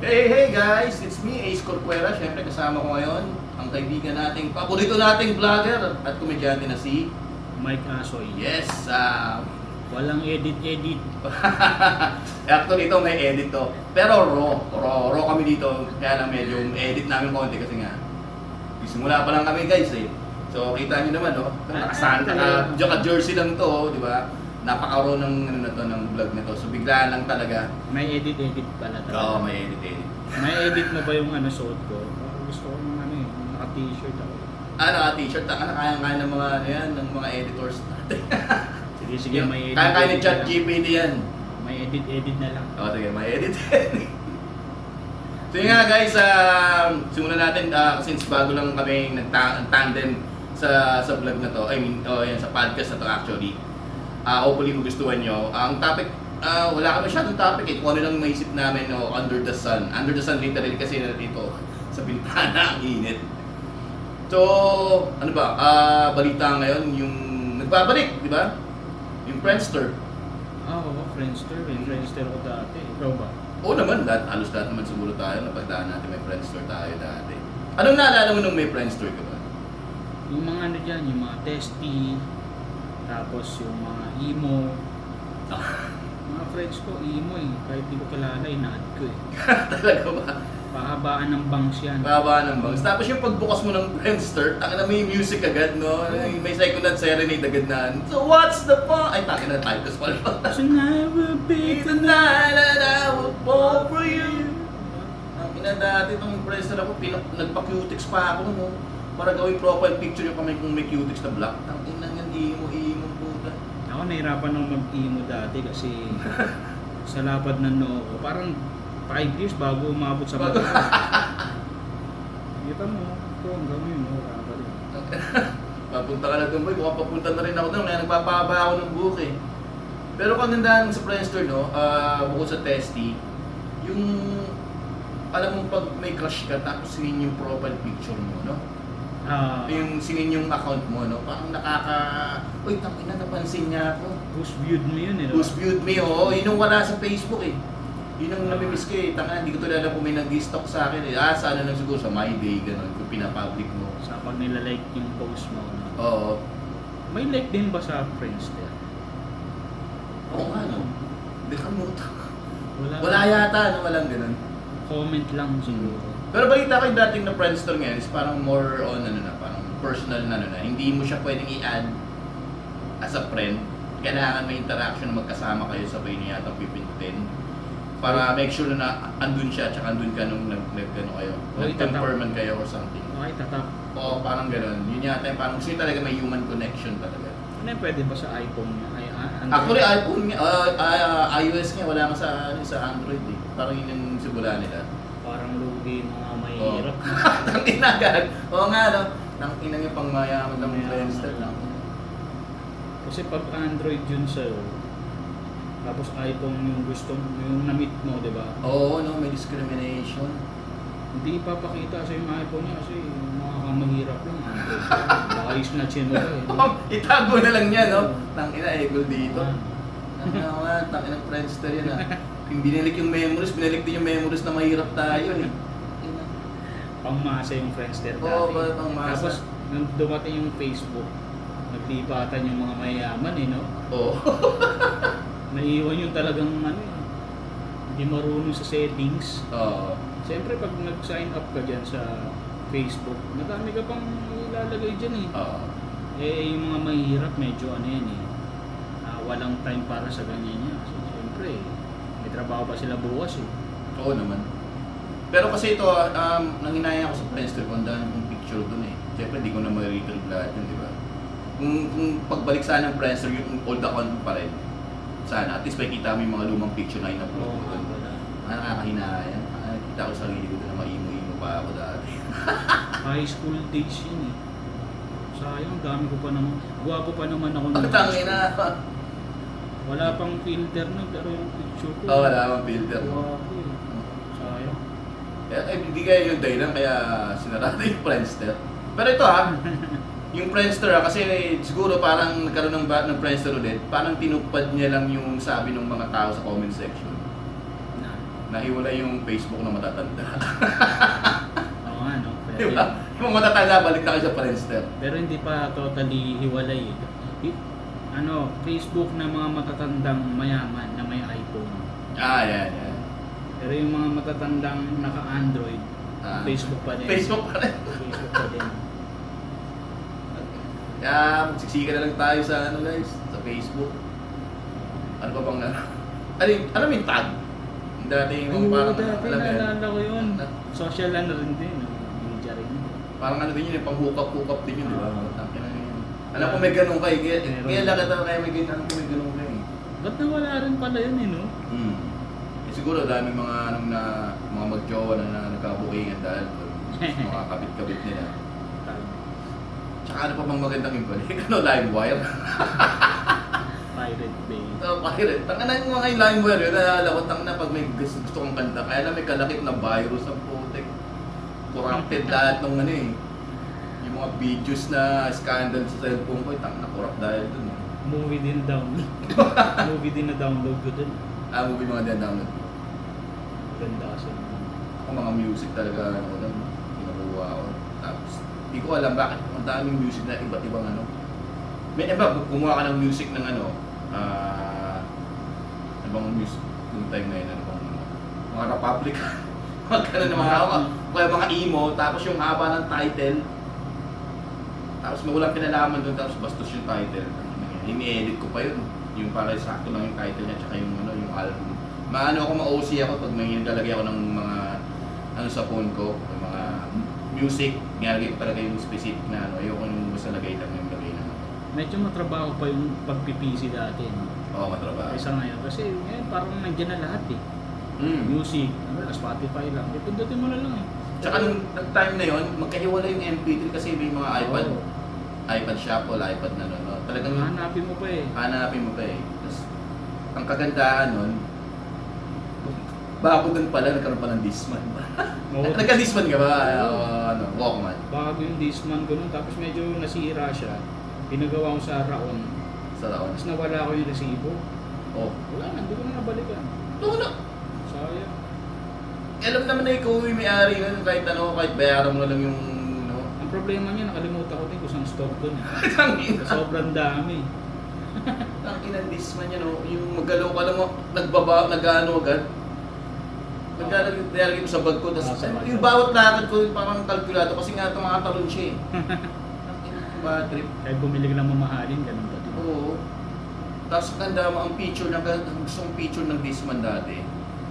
Hey guys, it's me, Ace Corcuera. Siyempre kasama ko ngayon ang kaibigan nating, paborito nating vlogger at komedyante na si Mike Asoy. Yes, Walang edit-edit. actually ito may edit to. Pero raw kami dito. Kaya lang medyo edit namin konti kasi nga simula pa lang kami guys eh. So kita nyo naman naka-jersey lang to, di ba? Napaka-raw ng ng vlog nito. So bigla lang talaga. May edit-edit pala talaga. Oo, may edit. May edit mo ba yung suot ko? Gusto ko ng naka-t-shirt ako. Naka-t-shirt. Kaya ng mga ng mga editors natin. Sige, may edit. Kaya ni ChatGPT yan. May edit-edit na lang. Sige, may edit. So yun nga guys, simulan natin since bago lang kami nag-tandem sa vlog na to. I mean, yan, sa podcast na to actually. Hopefully magustuhan nyo. Ang topic, wala kami masyadong topic eh. Kung ano lang maisip namin, under the sun. Under the sun literally kasi na dito sa bintana, ang init. So, ano ba, balita ngayon, yung nagbabalik, di ba? Yung Friendster. Oo, Friendster. May Friendster ko dati. Ikaw ba? Oo naman, halos lahat naman siguro tayo. Napagdaan natin may Friendster tayo dati. Anong naalala mo nung may Friendster ka ba? Yung mga dyan, yung mga testy, tapos yung mga emo. Mga friends ko, emo eh. Kahit di ko kilala, ina-add ko eh. Talaga ba? Pahabaan ng bangs yan. Baba ng bangs. Tapos yung pagbukas mo ng Friendster, taka na may music agad, no? May second and serenade agad na. So what's the point? Ay, taka na type this pala. Tonight will be The night that I will fall for you. Ang ina dati itong Friendster ako, nagpa-cutics pa ako, no? Para gawing profile picture yung kamay kung may cutics na black. Ang ina yan, imo puta. Ako nahirapan nung mag-emo dati kasi sa lapad ng noo ko. Parang 5 years bago umabot sa mata. Kita mo, ito hanggang ngayon, wala rin. Papunta ka na doon, boy. Mukhang papunta na rin ako doon. Kaya nagpapahaba ako ng buhok eh. Pero kagandahan sa Friendster, no? Bukod sa testy, yung alam mo pag may crush ka tapos sinin yung profile picture mo, no? Yung sinin yung account mo, no? Parang uy, tangina, napansin niya ako. Who's viewed me yun eh. Who's viewed me, oo. Yun yung wala sa Facebook eh. Yun ang namimiss ko eh. Tanga, hindi ko tulad kung may nag-stock sa akin eh. Sana lang siguro sa My Day, gano'n, kung pinapublic mo. Sa pag nilalike yung post mo. No? Oo. May like din ba sa Friendster? Oo nga, no? Hindi ka muta. Wala. Wala yata, no? Walang gano'n. Comment lang siguro. Pero balita ko yung dating na Friendster ngayon is parang more on parang personal na Hindi mo siya pwedeng i-add as a friend. Kailangan may interaction na magkasama kayo sabay niya yata pipindutin. Para make sure na andun siya at andun ka nung kayo. Nag-confirman kayo or something. Okay, tatap. Oo, parang gano'n. Yun yata yung parang gusto niya talaga may human connection talaga. Ano yung pwede ba sa iPhone niya? Actually, iPhone niya, iOS niya, wala nga sa Android eh. Parang yun yung simula nila. Parang lugi mga mahihirap. Tangina agad. Oo nga, no? Tangina niya pang mayaman ng Friendster lang. Kasi pag Android yun sa'yo, tapos iPhone yung gusto yung na-meet mo, di ba? Oo, no? May discrimination. Hindi ipapakita sa yung iPhone niya kasi mahirap lang. Android. Baka i-snatchin mo eh. Itago na lang niya, no? Tangina, Egol dito. Tangina, Friendster yan ah. Yung binalik yung memories, binalik din yung memories na mahirap tayo eh. Pangmasa yung Friendster dati. Oo, pangmasa. Tapos, nung dumating yung Facebook, naglipatan yung mga mayayaman eh, no? Oo. Naiiwan yung talagang hindi marunong sa settings. Oo. Siyempre, pag nag-sign up ka dyan sa Facebook, madami ka pang ilalagay dyan eh. Oo. Yung mga mahihirap, medyo yan eh. Walang time para sa ganyan niya. So, siyempre, may trabaho pa sila bukas eh. Oo naman. Pero kasi ito, nanginaya ako sa Friendster kung dahil yung picture dun eh. Siyempre, di ko na ma-retrieve lahat yun, di ba? Kung pagbalik sana ng Friendster, yung old account pa rin. Sana, at least may kita mo yung mga lumang picture na in-upload mo dun. Nakakahinaya. Kita ko sa sarili ko na maimo-imo pa ako dati. High school days yun eh. Sayang, dami ko pa naman. Guwapo pa naman ako nung Tangina. wala pang filter na, pero yung picture ko. Wala akong filter. Guwapo eh. Sayang. Hindi kaya yung dahilan kaya sinarado yung Friendster. Pero ito yung Friendster kasi siguro parang nagkaroon ng Friendster ulit, parang tinupad niya lang yung sabi ng mga tao sa comment section. nahiwalay yung Facebook na matatanda. Oo nga, no? Pero, Di ba? Yung matatanda, balik na kayo sa Friendster. pero hindi pa totally hiwalay. Facebook na mga matatandang mayaman na may iPhone. Yan. Pero yung mga matatandang naka-Android, Facebook pa din. Facebook pa rin. Facebook pa din. Kaya magsiksika na lang tayo sa guys, sa Facebook. Ano pa bang alam mo yung tag? Dati yung parang, Dati alam mo yan? naalala ko yun. Social rin din. Media rin. Parang din yun, pang hook-up din yun, di ba? Tangin na yun. Alam ko may ganun kayo, kaya lakad ako kaya may ganun, alam ko may ganun kayo eh. Ba't nawala rin pala yun no? Siguro dami mga mga mag-jowa na nagkabukingan dahil mga kabit-kabit nila. Tsaka ano pa bang magandang yung balik? LimeWire? Pirate Bay. Pirate. Tanga na yung mga yung LimeWire yun, naalala ko, tanga na pag may gusto kong kanta, kaya lang may kalakip na virus ang putik. Corrupted lahat ng yung mga videos na scandal sa cellphone ko, tanga na corrupt dahil dun. Movie din download. Movie din na download ko dun. Movie mga din-download. Ganda kasi. Ako mga music talaga, kinukuha ko. Tapos, hindi ko alam bakit ang daming music na iba't ibang May iba, kumuha ka ng music ng ibang music yung time na yun, mga Republic. Mga ganun na mga kaya mga emo, tapos yung haba ng title. Tapos may walang kinalaman doon, tapos bastos yung title. Ini-edit ko pa yun. Yung para sakto lang yung title niya, tsaka yung yung album. Ako ma-OC ako pag may naglalagay ako ng mga sa phone ko, yung mga music, nilagay ko talaga yung specific na ayoko yung basta lagay lang yung lagay na. Medyo matrabaho pa yung pag-PC dati, no? Oo, matrabaho. Kaysa ngayon, kasi ngayon parang nandiyan na lahat eh. Music, Spotify lang. Pindutin mo na lang eh. Tsaka nung time na yun, magkahiwala yung MP3 kasi may mga iPad. Oo. iPad Shuffle, iPad na talagang Hanapin mo pa eh. hanapin mo pa eh. Tapos, ang kagandahan nun, bago dun pala, nagkaroon pa ng Discman. Nagka-Discman ka ba? Walkman. Bago yung Discman ko nun, tapos medyo nasira siya. Pinagawa ko sa Raon. Sa taon. Tapos nawala ko yung resibo. Oh. Wala na, hindi ko na nabalikan. Wala. Sayang. Alam naman na ikaw yung may-ari nun, kahit kahit bayaran mo na lang yung Ang problema niya, nakalimutan ko din kung saan store doon. Tangina. Sobrang dami. Tangina ng Discman yan, yung magalaw ka lang, nag-ano agad. Naglalagay mo sa bag ko, tapos yung bawat lakad ko parang kalkulado kasi nga tumatalon siya eh. Yung bad trip. Kahit bumili ka ng mamahalin, ganun ba din? Oo. Tapos ganda mo ang feature ng gusto kong feature ng Discman dati.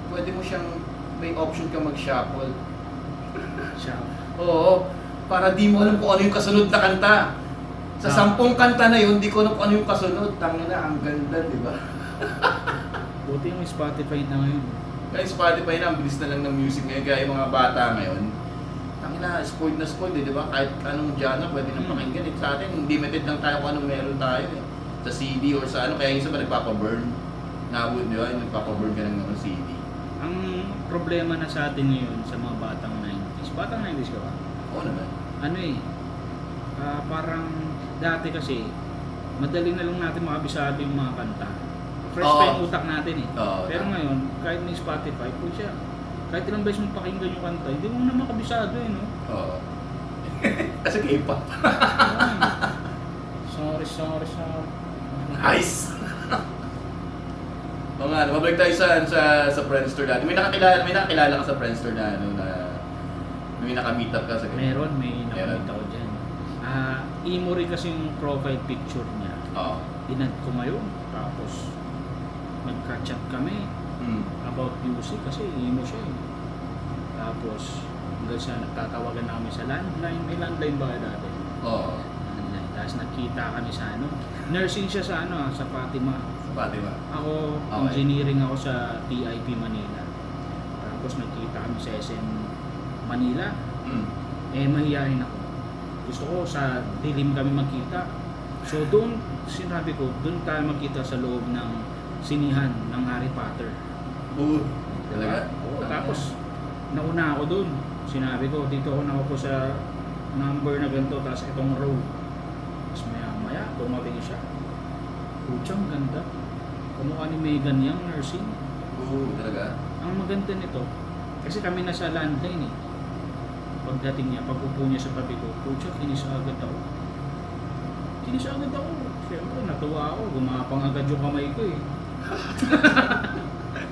Pwede mo siyang may option ka mag-shuffle. Siya. Oo. Para di mo alam kung ano yung kasunod na kanta. Sa 10 kanta na yun, di ko alam kung ano yung kasunod. Tangina, ang ganda, di ba? Buti yung Spotify na ngayon. Kaya Spotify na, ang bilis na lang ng music ngayon. Kaya yung mga bata ngayon, tangina, spoiled na spoiled, di ba? Kahit anong genre, pwede nang pakinggan. Sa atin, limited lang tayo kung anong meron tayo. Sa CD or sa kaya yung isa pa nagpapaburn. Nabud, di ba? Yung nagpapaburn ka ng CD. Ang problema na sa atin ngayon sa mga batang 90s. Batang 90s ka ba? Oo naman. Parang dati kasi, madali na lang natin makabisado yung mga kanta. Fresh Oo. pa yung utak natin eh. Oo. Pero ngayon, kahit may Spotify, po siya. Kahit ilang beses mo pakinggan yung kanta, hindi mo na makabisado eh, no? Oo. Kasi K-pop. Sorry. Nice! O nga, mabalik tayo sa Friendster dati. May nakakilala ka sa Friendster na may naka-meet up ka sa ganyan. May nakita ko dyan. Emo rin kasi yung profile picture niya. Oo. Inad ko ngayon. Tapos, nagka-chat kami about music kasi emo siya eh. Tapos, hanggang sa nagtatawagan na kami sa landline. May landline ba kayo dati? Oo. Landline. Tapos nakita kami sa nursing siya sa sa Fatima. Sa Fatima. Ako, Okay. engineering ako sa TIP Manila. Tapos nagkita kami sa SM Manila. Mahihayin ako. Gusto ko sa dilim kami magkita. So doon, sinabi ko, doon tayo magkita sa loob ng sinihan ng Harry Potter. Oo. Talaga? Oo, tapos nauna ako doon. Sinabi ko, dito ako nakaupo sa number na ganito, tapos itong row. Tapos maya, dumating siya. Putsang ganda. Kumukha ni Megan Young, nursing. Oo, talaga. ang maganda nito, kasi kami nasa landline eh. Pagdating niya, pag-upo niya sa tabi ko, pucha, kinis agad ako. Siyempre, natuwa ako. Gumapang agad yung kamay ko eh.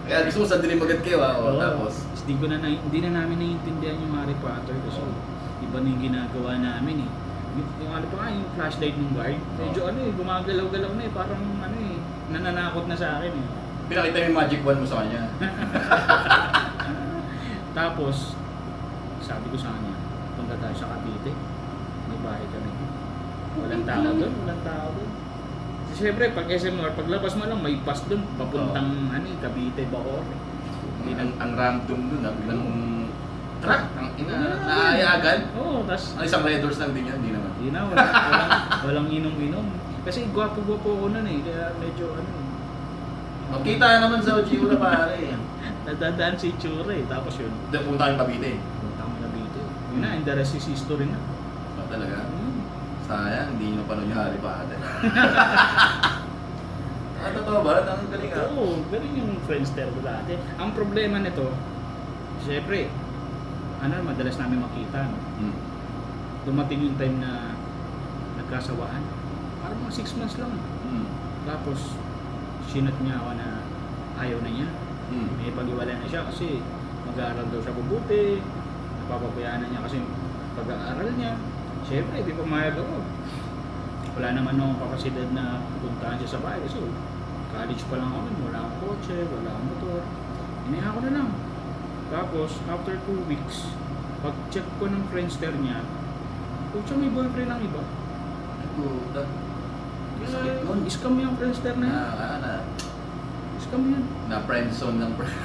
Kaya gusto mo sa dilim agad kayo Oo. tapos. Hindi na namin naiintindihan yung Harry Potter kasi iba na yung ginagawa namin eh. Yung ano pa nga, yung flashlight ng guard, medyo gumagalaw-galaw na eh, parang nananakot na sa akin eh. Pinakita mo yung magic wand mo sa kanya. Tapos, sabi ko sa kanya, punta tayo sa Cavite, may bahay kami. Walang tao doon. Siyempre, pag SMR, paglabas mo lang, may pass doon, papuntang Cavite, Bacoor. Ang random dun, biglang Truck, ang naayagan. Oo, tas Ang isang Red Doors lang din yan, hindi naman. hindi na, walang inom-inom. Kasi gwapo-gwapo ko nun eh, kaya medyo Magkita naman sa Uchiura pare. nadadaan si Itsura eh. Tapos yun, Doon punta kayong Cavite. punta ko na Cavite. Yun na, and the rest is history na. Talaga? Hmm. Sayang, hindi nyo panood yung Harry Potter. Totoo ba? Ang galing ah. Oo, galing yung Friendster ko dati. Ang problema nito, syempre, madalas namin makita. No? Hmm. Dumating yung time na nagkasawaan. Parang mga 6 months lang. Hmm. Tapos, sinat niya ako na ayaw na niya. Hmm. May pag-iwalay na siya kasi mag-aaral daw siya mabuti. Napapabayaan na niya kasi pag-aaral niya. Siyempre, hindi pumayag ako. Wala naman akong kapasidad na puntahan siya sa bahay. So, college pa lang ako, wala akong kotse, wala akong motor. Iniha ko na lang. Tapos, after 2 weeks, pag-check ko ng Friendster niya, siya may boyfriend ng iba. Puta. Sakit nun. Scam yung Friendster na yun. Scam yun. Na friendzone ng friend.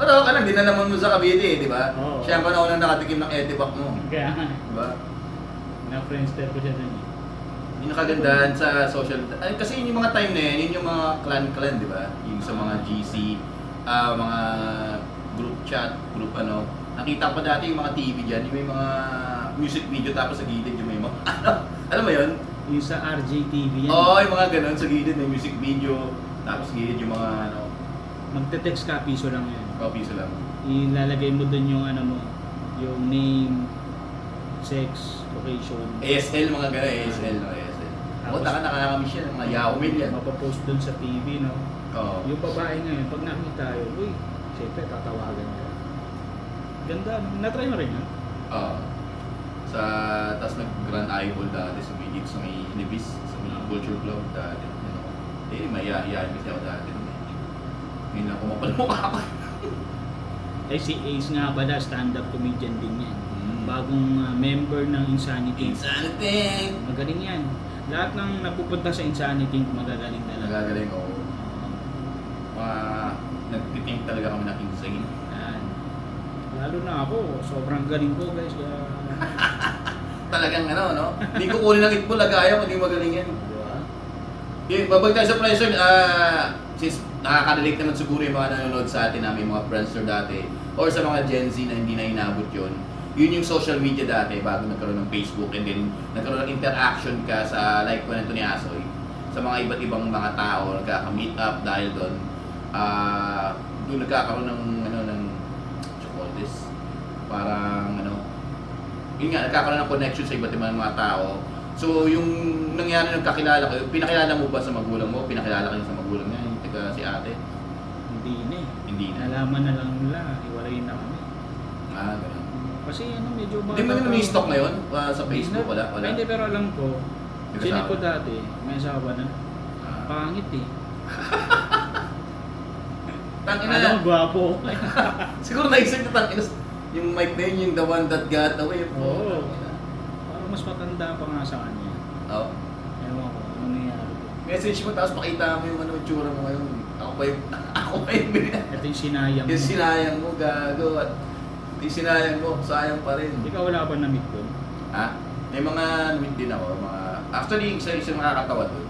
Pero ka lang, dinalaman mo sa Cavite eh, di ba? Oo. Siya pa na unang nakatikim ng Etibac mo. Kaya nga, Di ba? na-Friendster ko siya dun eh. Yung nakagandahan sa social... kasi yun yung mga time na yun yung mga clan-clan, di ba? Yung sa mga GC, mga group chat, group ano. Nakita pa dati yung mga TV dyan, yung may mga music video tapos sa gilid yung may mga... alam mo yun? Yung sa RJTV yan. Oo, yung mga ganun sa gilid may music video, tapos gilid yung mga ano, Magte-text ka, piso lang yun. piso lang. Ilalagay mo dun yung yung name, sex, location. ASL, mga ganun, ASL, no, ASL. Oo, Tapos- nakakamiss yan, mga Yahoo Mail yan. Mapapost dun sa TV, no? Oo. Yung babae ngayon, pag nakita yun, uy, siyempre tatawagan ka. Ganda, no? Na-try mo rin yun? Oo. Tapos nag-Grand Eyeball dati sa may Inibis, sa may Culture Club dati. May iyayain kasi ako dati. Ngayon lang kumapal mukha ko. Si Ace nga pala, stand-up comedian din yan. Mm. Bagong member ng Insanity. Insanity! Magaling yan. Lahat ng napupunta sa Insanity, magagaling talaga. Nagagaling ako. Nagtiting talaga kami ng insane. Yan. Lalo na ako, sobrang galing ko guys. Talagang no? Hindi ko kunin ng itbol, lagaya ko, hindi magaling yan. Diba? Yun, babalik tayo sa pressure. Since nakaka-relate naman siguro yung mga nanonood sa atin namin, mga friendster dati, or sa mga Gen Z na hindi na inabot yun, yun yung social media dati bago nagkaroon ng Facebook and then nagkaroon ng interaction ka sa like ko nito ni Asoy sa mga iba't ibang mga tao, nagkaka-meet up dahil doon. Doon nagkakaroon ng ng what you call this? Parang yun nga, nagkakaroon ng connection sa iba't ibang mga tao. So yung nangyari nagkakilala kayo, pinakilala mo ba sa magulang mo? Pinakilala kayo sa magulang niya, yung taga si ate? Hindi na eh. Hindi na. Nalaman na lang nila, iwalayin na kami. Ganun. Kasi medyo bata. Hindi mo pa. may stock ngayon sa Facebook? Wala? Hindi, pero alam ko, May sino kasama? ko dati, may asawa na. Pangit eh. Tangina Alam na. mo, gwapo. Siguro naisip ko tangina yung mic na yun, yung the one that got away. Oo. Parang mas matanda pa nga sa kanya. Oo. Ewan ko, ano nangyayari. Message mo tapos pakita mo yung itsura mo ngayon. Ako pa yung Ito yung sinayang yung mo. sinayang mo, gago. At yung sinayang mo, sayang pa rin. Ikaw wala pa na-meet doon? Ha? May mga namit din ako. Actually, isa nakakatawa doon.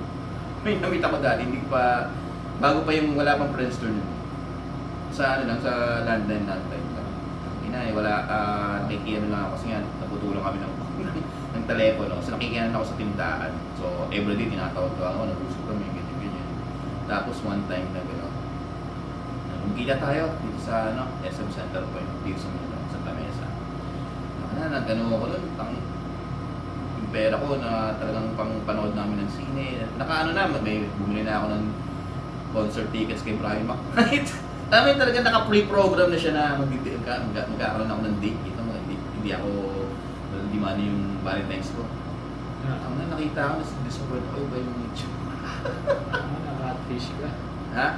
May namit ako dati, hindi pa, bago pa yung wala pang Friendster nun. Sa sa landline natin. Wala, nakikiano lang ako kasi nga, naputulang kami ng telepono. So nakikiano ako sa tindahan. So everyday tinatawag ko ako, nag-usap kami, ganyan. Tapos one time na gano'n, magkita tayo dito sa SM Center Point, dito sa Santa Mesa. Nagano ako nun, yung pera ko na talagang pang panood namin ng sine. May bumili na ako ng concert tickets kay Brian McKnight. Alam mo talaga naka-pre-program na siya na magkakaroon ako ng date dito. Hindi man yung Valentine's ko. Ang nakita ko, disappoint ako ba yung YouTube? Naka-catfish ka. Ha?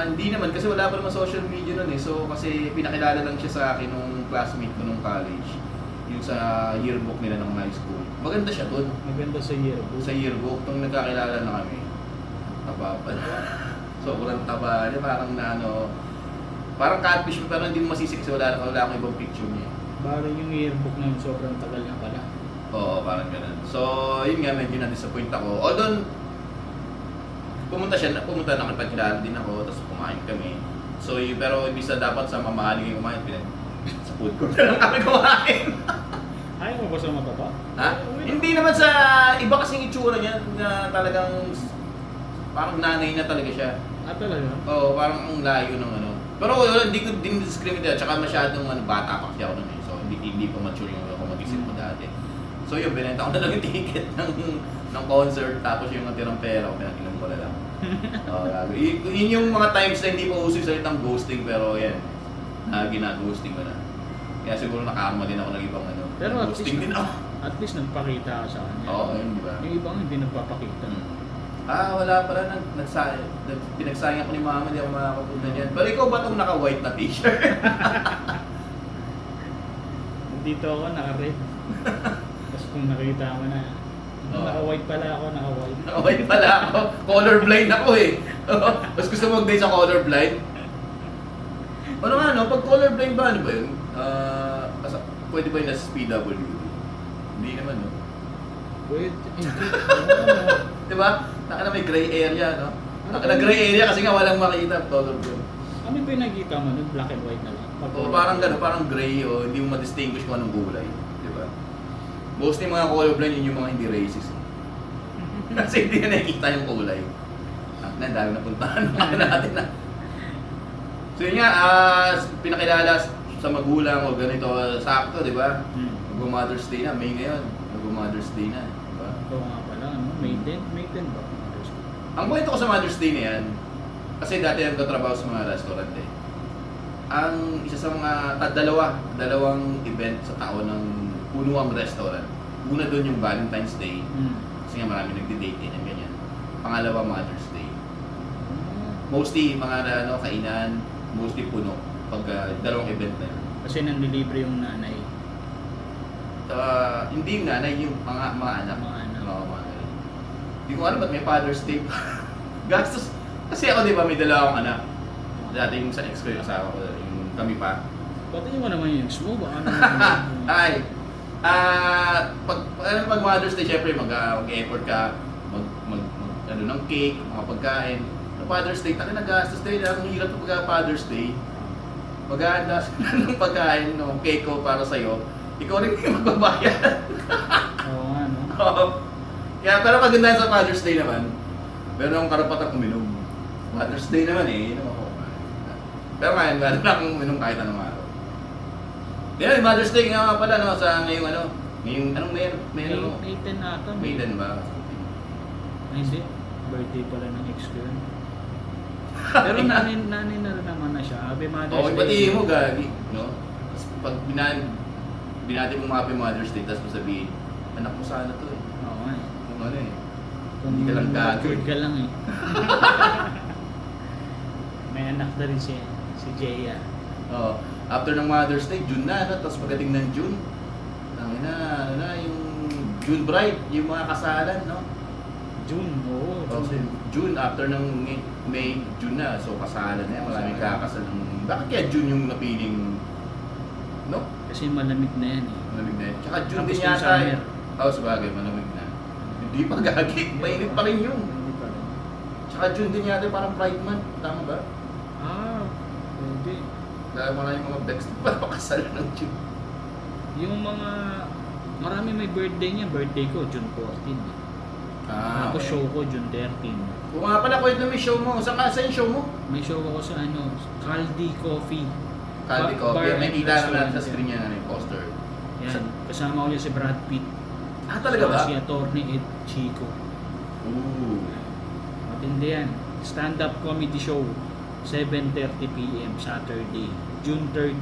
Hindi naman kasi wala pa naman social media nun eh. So kasi pinakilala lang siya sa akin nung classmate ko nung college. Yung sa yearbook nila ng high school. Maganda siya dun. Maganda sa yearbook. Sa yearbook, nung nagkakilala na kami. Taba pa. Sobrang taba niya, parang catfish pero hindi mo masisi kasi wala akong ibang picture niya. Parang yung yearbook na yun, sobrang tagal na pala. Oo, parang ganun. So, yun nga, medyo na-disappoint ako. O doon, pumunta nakipagkilala din ako, tapos kumain kami. So, pero imbis na dapat sa mamahaling yung kumain, sa food court na lang kami kumain. Ayaw mo ba sa mataba? Ha? Hindi naman sa iba kasing itsura niya na talagang parang nanay na talaga siya. Talaga? Oo, parang ang layo ng ano. Pero wala, hindi ko din-discriminate. Tsaka masyadong bata pa kasi ako nun eh. So, hindi pa mature yung ako mag-isip ko dati. So yun, binenta ko na lang yung ticket ng concert. Tapos yung natirang pera ko, pinakinom ko na lang. Yun yung mga times na hindi pa uso yung salitang ghosting. Pero yan, gina-ghosting ko na. Kaya siguro nakakarma din ako ng ibang Pero ghosting din ako. At least nagpakita ka sa kanya. Oo, yun, di ba? Yung ibang hindi nagpapakita. Wala pala. Pinagsayang ako ni mama, hindi ako makakapunta niyan. Pero ikaw ba itong naka-white na t-shirt? Dito ako naka-red. Tapos kung nakita mo na, naka-white pala ako, naka-white. Naka-white pala ako. Colorblind ako eh. Mas gusto mo mag-date sa colorblind? Ano nga, pag colorblind ba, ano ba yun? Pwede ba yun nasa PWD? Hindi naman, no? Pwede. Diba? May gray area, no? Gray area kasi nga walang makita, colorblind. Ano ba yung nakita mo nun? Black and white na lang? O parang gano'n, parang gray o hindi mo ma-distinguish kung anong gulay. Diba? Mostly mga colorblind yun yung mga hindi racist. Kasi hindi na nakikita yung kulay. Dahil napuntahan natin na. So yun nga, pinakilala sa magulang o ganito, sakto, di ba? Mag-Mother's Day na, May ngayon. Mag-Mother's Day na, di ba? Ito nga pala, May 10 ba? Mother's Day. Ang kwento ko sa Mother's Day na yan, kasi dati nagtatrabaho sa mga restaurant eh. Ang isa sa mga dalawang event sa taon ng punuang restaurant. Una doon yung Valentine's Day, kasi nga marami nagdi-date din yung ganyan. Pangalawa, Mother's Day. Mostly mga kainan, mostly puno pag dalawang event na yun. Kasi nanlilibre yung nanay. Hindi yung nanay, yung mga anak. Mga anak. Mga anak. Hindi ko alam ba't may Father's Day pa. Gastos. Kasi ako, di ba, may dalawang anak. Dati yung sa ex ko, yung asawa ko, yung kami pa. Pati mo naman yung ex mo, baka naman. Ay, pag Mother's Day, syempre mag-effort ka, ng cake, mga pagkain. Sa Father's Day, nag-gastos din, ang hirap pag Father's Day. Mag-ahanda ng pagkain, ng cake ko para sa'yo. Ikaw rin yung magbabayad. Oo nga, no? Kaya, pero kagandahan sa Father's Day naman, meron akong karapatang uminom. Father's Day naman eh, inom ako. Pero ngayon, meron na akong uminom kahit anong araw. Yan, Mother's Day nga pala, sa ngayong anong May 10 ata. May 10 ba? Ay, hindi. Birthday pala ng ex ko yun. Pero nanay na rin naman na siya. Happy Mother's Okay, Day. batiin mo, gagi. No? Tapos pag binati mo Happy Mother's Day, tapos mo sabihin, anak mo sana to eh. Oo nga eh. Kung ano eh. Kung Hindi ka lang gago. matured ka lang eh. May anak na rin si Jeya. Oh, after ng Mother's Day, June na, no? Tapos pagdating ng June, yung June bride, yung mga kasalan, no? June, oo. Kasi June, after ng May, June na. So, kasalan na yan. Maraming kakasal ng... Bakit kaya June yung napiling... No? Kasi malamig na yan eh. Malamig na yan. Tsaka June Tapos din yung yata summer. eh. Oo, sabagay, malamig na. Hindi pa gagi. Mainit pa rin yun. Hindi pa rin. Tsaka June din yata parang Pride Month. Tama ba? Pwede. Dahil maraming mga bex na pakasal ng June. Yung mga... Marami may birthday niya. Birthday ko, June 14. Tapos okay. show ko June 13. Kung nga pala, kwento mo yung show mo. Saan yung show mo? May show ako sa Caldi Coffee. Caldi Coffee. Bar May and kita naman restaurant sa yan. screen niya yung poster. Yan. Kasama ko niya si Brad Pitt. Ah, talaga ba? Si Atty. Ed Chico. Ooh. Matindi yan. Stand-up comedy show. 7:30 p.m. Saturday. June 13.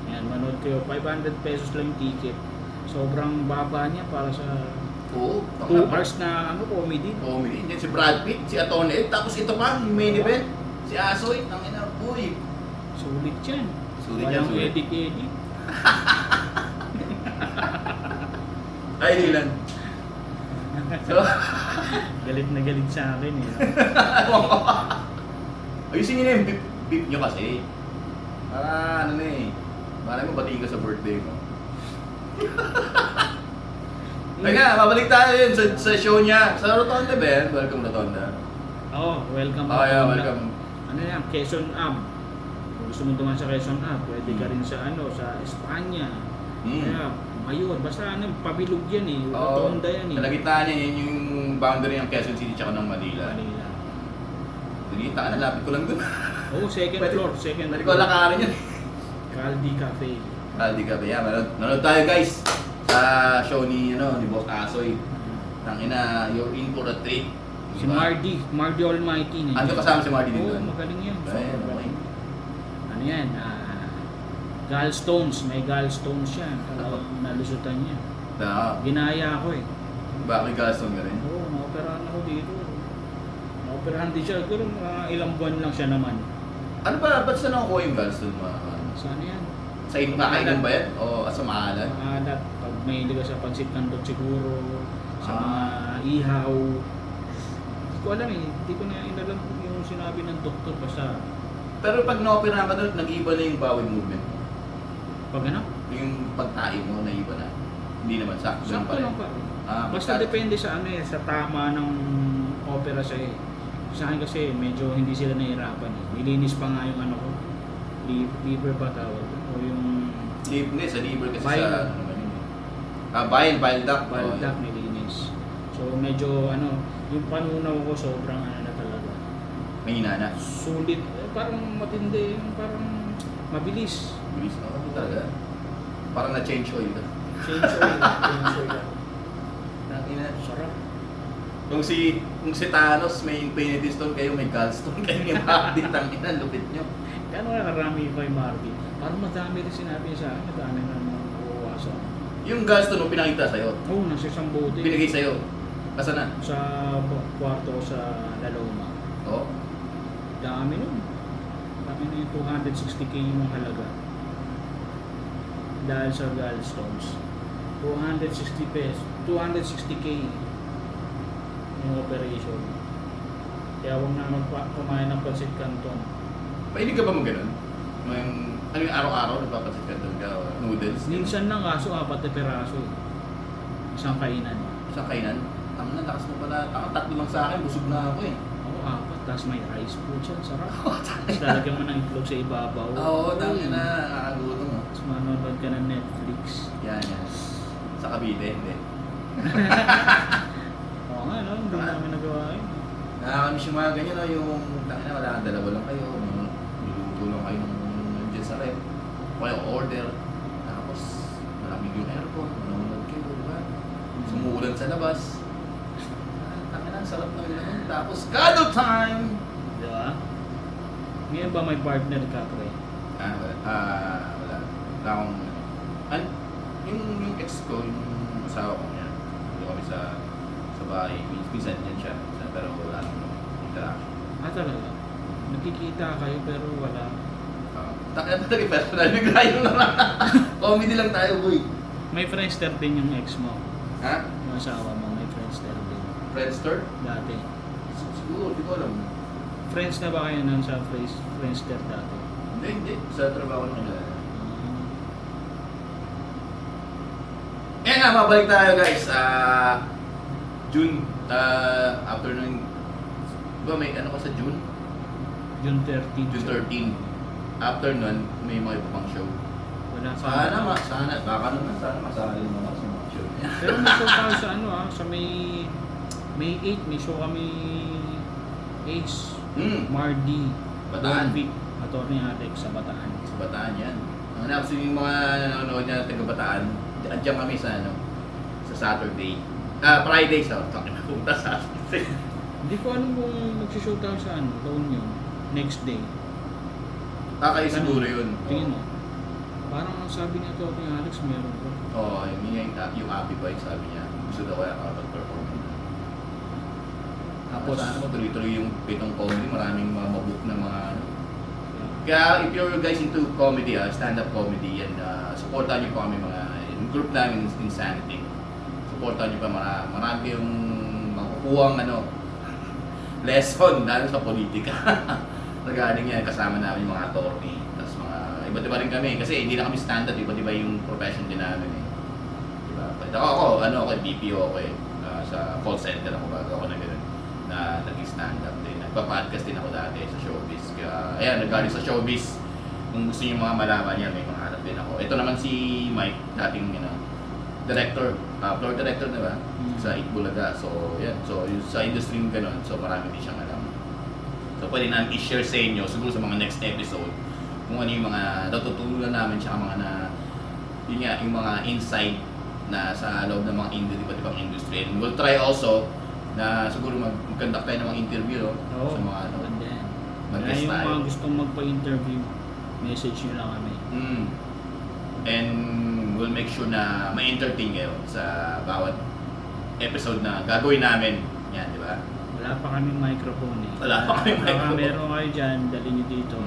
Yan, manood kayo. 500 pesos lang yung ticket. Sobrang baba niya para sa Oo. 2 hours na comedy. Comedy. Yan si Brad Pitt, si Atty. Ed. Tapos ito pa, yung main event. Si Asoy. Tangina, boy. Sulit yan. Sulit yan, Walang sulit. edit. Ay, hindi lang. So, Galit na galit sa akin eh. ayusin niyo na yung beep nyo kasi. Para ano na eh. Para mo batiin ka sa birthday mo. Ay nga, babalik tayo yun sa show niya. Sa Rotonda ba yan? Welcome Rotonda. Welcome. Oh yeah, welcome. Ano yan? Quezon Ab. Kung gusto mo duman sa Quezon Ab, pwede ka rin sa sa Espanya. Kaya, ayun, basta pabilog yan eh. Rotonda yan eh. Sa gitna niya, yun yung boundary ng Quezon City tsaka ng Manila. Manila. Dito ka na, lapit ko lang dun. Second Pwede- floor. Second Pwede ko lakarin yun. Caldi Cafe. Aldi ka ba yan? Nanood tayo guys sa show ni Boss Asoy. Tangina, you're in for a treat. Si Mardy Almighty. Ano kasama si Mardy dito? Magaling yan. Ayun, okay. Ano yan? Gallstones. May gallstones yan. Talagang nalusutan niya. Ginaya ako eh. Bakit gaston ka rin? Oo, naoperahan ako dito. Naoperahan din siya. Pero mga ilang buwan lang siya naman. Ano ba? Ba't saan nakukuha yung gaston mo? Sana yan? Sa inyo kakainan ba yan? O sa maalan? Maalat. Pag may ka sa pansit kantot siguro. Sa Ah. mga ihaw. Hindi ko alam eh. Hindi ko na inalam yung sinabi ng doktor. Basta Pero pag na-operahan ka doon, nag-iba na yung bowel movement. pag ano? Yung pagtae mo, naiba na. Hindi naman, sakto lang Sakto pa rin. lang pa. Basta pagka- depende sa sa tama ng opera sa Sa akin kasi medyo hindi sila nahirapan eh. Nilinis pa nga yung ko. Liver ba tawag? O yung Hindi, sa liver kasi Bile. sa ano naman yun eh. Bile duct. bile duct nilinis. So medyo yung panunaw ko sobrang na talaga. May hinana. Sulit. Parang matindi. Parang mabilis. Bilis na talaga. Parang na-change oil ka. Change oil. Change oil. Tangina. Sarap. Kung si Thanos may Infinity Stone kayo, may Gallstone kayo, may Mardi, tangina, lupit nyo. Gano'n karami pa yung Marty. Parang madami rin sinabi sa akin. Madami na mga uwasa. Yung Gallstone mo pinakita sa'yo, Oo, nasa isang bote. binigay sa'yo. Asa na? Sa kwarto ko sa Laloma. Oo. Dami nun. Dami na yung 260k yung halaga. Dahil sa gallstones. 260 pesos. 260k yung operation. Kaya huwag na kumain ng pancit canton. Mahilig ka ba mo ganun? Ano yung araw-araw nagpapansit ka doon ka? Noodles? Minsan lang kaso 4 na peraso eh. Isang kainan. Isang kainan? Ang lakas mo pala. Tatlo lang sa akin, busog na ako eh. Oo, 4. Tapos may rice po dyan. Sarap. Tapos lalagyan mo ng itlog sa ibabaw. Oo, dami na. Nakakagutom mo. Tapos manonood ka ng Netflix. Yan. Sa Cavite, hindi. Oo nga, no? Hindi namin nagawa yun. Nakakamiss yung mga ganyan, no? Yung tangina, wala kang dalawa lang kayo. Luluto lang kayo ng dyan sa rep. O kaya order. Tapos, malamig yung aircon. Manonood kayo, di ba? Sumuulan sa labas. Tangina, sarap na yun. Tapos, kado time! Di ba? Ngayon ba may partner ka, pre? Wala. Wala akong, yung ex ko, yung asawa ko niya. Hindi kami sa bahay. Minsan yan siya. Pero wala namang interaction. Talaga? Nagkikita kayo pero wala. Takya talaga personal. Bigla yung naman. Comedy lang tayo, boy. May friendster din yung ex mo. Ha? Yung asawa mo, may friendster din. Friendster? Dati. Siguro, hindi ko alam. Friends na ba kayo nun sa friendster dati? Hindi. Sa trabaho nila. Yan nga, mabalik tayo guys. June, afternoon. Diba may ano ka sa June? June 13. June 13. After nun, may mga iba pang show. Wala pa. Sana, baka naman, sana masali naman ako sa mga show niya. Pero may show tayo sa sa may May 8, may show kami Ace, Mardi, Bataan. Vic, Atty. Alex sa Bataan. Sa Bataan yan. Ang kasi yung mga nanonood niya taga Bataan, andyan kami sa sa Saturday. Friday sa punta sa Saturday. Hindi ko alam kung magsishow tayo sa La Union, next day. Kayo siguro yun. Tingin mo. Parang ang sabi niya to, Alex, meron ko. Oo, yung Happy Bike sabi niya. Gusto daw kaya makapag-perform. Tapos, Sana mo tuloy-tuloy yung pitong comedy, maraming mga mabook na mga Kaya if you're guys into comedy, stand-up comedy, and supportan niyo po kami yung group namin Insanity. Supportan niyo pa marami yung makukuhang lesson lalo sa politika. Regarding yan, kasama namin yung mga attorney, tapos mga iba't iba rin kami kasi hindi na kami stand-up, iba't iba yung profession din namin eh. Diba? Ako BPO ako eh. Sa call center ako bago ako na gano'n na nag-stand-up din. Nagpa-podcast din ako dati sa showbiz. Kaya, ayan, naggaling sa showbiz. Kung gusto niyo mga malaman yan, may mga hanap din ako. Ito naman si Mike, dating director, floor director, diba? Sa Itbulaga. So, yan. So, sa industry yung gano'n, so marami din siyang alam. So, pwede namin i-share sa inyo, siguro sa mga next episode, kung ano yung mga natutunan namin, tsaka mga yun nga, yung mga insight na sa loob ng mga iba't ibang industry. And we'll try also na siguro mag-conduct tayo ng mga interview Oo, sa mga and then, mag-guest yung tayo. mga gustong magpa-interview, message nyo lang kami. And we'll make sure na ma-entertain kayo sa bawat episode na gagawin namin. Yan, di ba? Wala pa kaming microphone eh. Wala pa kaming microphone. Baka meron kayo dyan, dali nyo dito.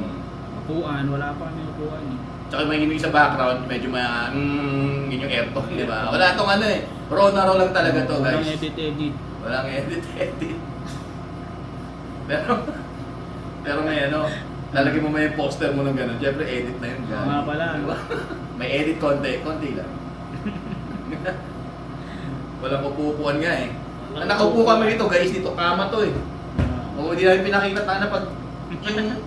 Upuan, wala pa kaming upuan eh. Tsaka may hinig sa background, medyo yun yung aircon, di ba? Wala tong raw na raw lang talaga to, guys. Walang edit. Walang edit. Pero may lalagyan mo may poster mo ng gano'n. Siyempre, edit na yun. Oo nga pala. Diba? May edit konti lang. Walang upuan nga eh. Ang nakaupo kami dito, guys, dito kama to eh. O hindi namin pinakita na pag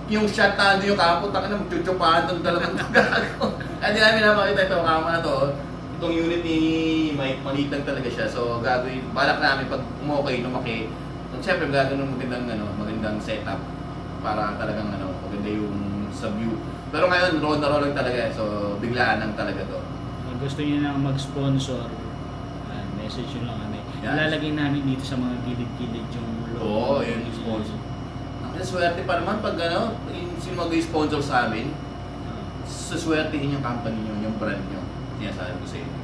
yung shot doon yung kapo, taka na magchuchupahan itong dalawang tagago. Kaya hindi namin napakita ito, kama na to. Itong unit ni Mike, maliit lang talaga siya. So gagawin, balak namin pag lumaki. So, siyempre gagawin magandang setup para talagang maganda yung sa view. Pero ngayon, raw na raw lang talaga. So biglaan lang talaga to. Kung gusto nyo na mag-sponsor, message nyo lang kami. Yes. Ilalagay namin dito sa mga gilid-gilid yung logo. Oo, yun yung sponsor. Ang swerte pa naman pag sino mag-sponsor sa amin, suswertehin yung company nyo, yung brand nyo. Sinasabi ko sa inyo.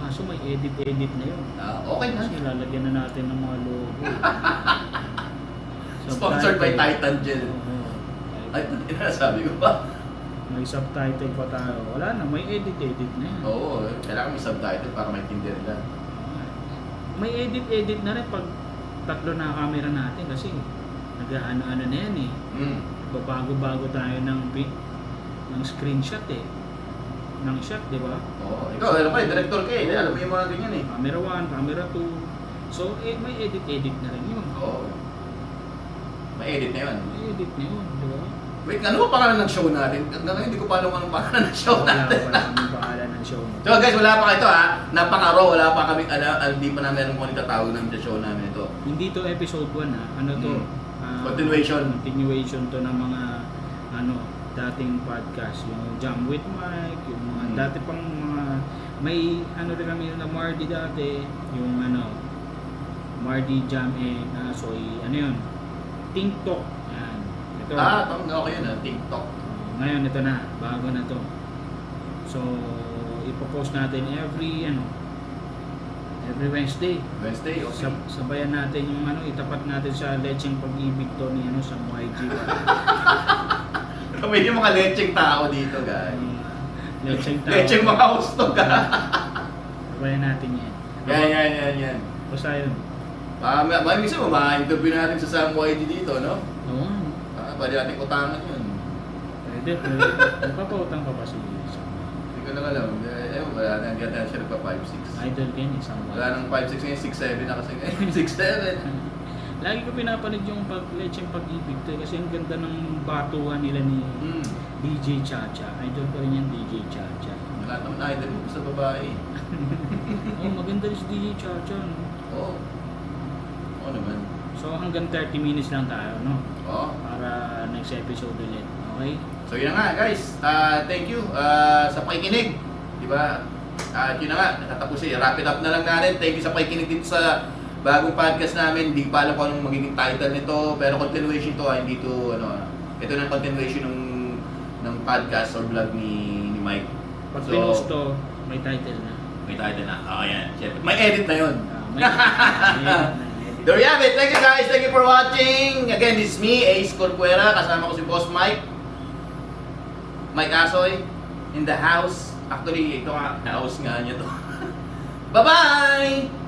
Kaso may edit na yun. Okay na. Kasi lalagyan na natin ng mga logo. Sponsored by Titan Gel. Oo. Ay, sabi ko pa. May subtitle pa tayo. Wala na, may edit na yan. Oo, kailangan may subtitle para maintindihan nila. May edit na rin pag tatlo na camera natin kasi nag-ano-ano na yan eh. Babago-bago tayo ng screenshot eh. Ng shot, di ba? Oo, ikaw, director ka eh. Alam mo yung mga ganyan eh. Camera 1, camera 2. So, may edit na rin yun. Oo. May edit na yun. May edit na yun, di ba? Wait, ano ba pangalan ng show natin? Hanggang ngayon, hindi ko pa alam anong pangalan ng show natin. Wala kaming pangalan ng show. So guys, wala pa ito napaka-raw, wala pa kaming hindi pa namin alam kung ano tatawag ng show namin ito. Hindi to episode 1 ha. Ano to? Continuation to ng mga dating podcast. Yung Jam with Mike, yung mga dati pang mga may rin kami na Mardi dati, yung Mardi Jam Soy, yun? TikTok. Yan. Ito. Okay yun TikTok. Ngayon ito na, bago na to. So, ipopost natin every Wednesday. Wednesday, okay. Sabayan natin yung itapat natin sa Lecheng Pag-ibig to ni sa YG. Kami yung mga lecheng tao dito, guys. Lecheng tao. Lecheng mga gusto ka. Sabayan natin yan. Yan. Basta yun. Minsan ma-interview natin sa Sam YG dito, no? Oo. Pwede natin utangan yun. Pwede. Magpapautang ka pa si Sam. Hindi ko lang alam. Wala na. Hindi natin siya nagpa 5'6". Idol ka ni Sam. Wala nang 5'6", ngayon 6'7" na kasi ngayon. 6'7". Lagi ko pinapanood yung Lecheng Pag-ibig to kasi ang ganda ng batuhan nila ni DJ Chacha. Idol ko rin yan, DJ Chacha. Lahat naman idol mo sa babae. Maganda rin si DJ Chacha. No? Oo. Oo naman. So hanggang 30 minutes lang tayo, no? Oo. Para next episode ulit. Okay? So yun na nga guys, thank you sa pakikinig. Diba? At yun na nga, natatapos wrap it up na lang natin. Thank you sa pakikinig dito sa bagong podcast namin. Hindi pa alam kung anong magiging title nito, pero continuation to, hindi to, ito na continuation ng podcast or vlog ni Mike. Pag pinost to, may title na. May title na. Yan. Siyempre. May edit na yun. May edit. There you have it. Thank you guys. Thank you for watching. Again, this is me, Ace Corcuera. Kasama ko si Boss Mike. Mike Asoy. In the house. Actually, ito nga. House nga niya to. Bye-bye!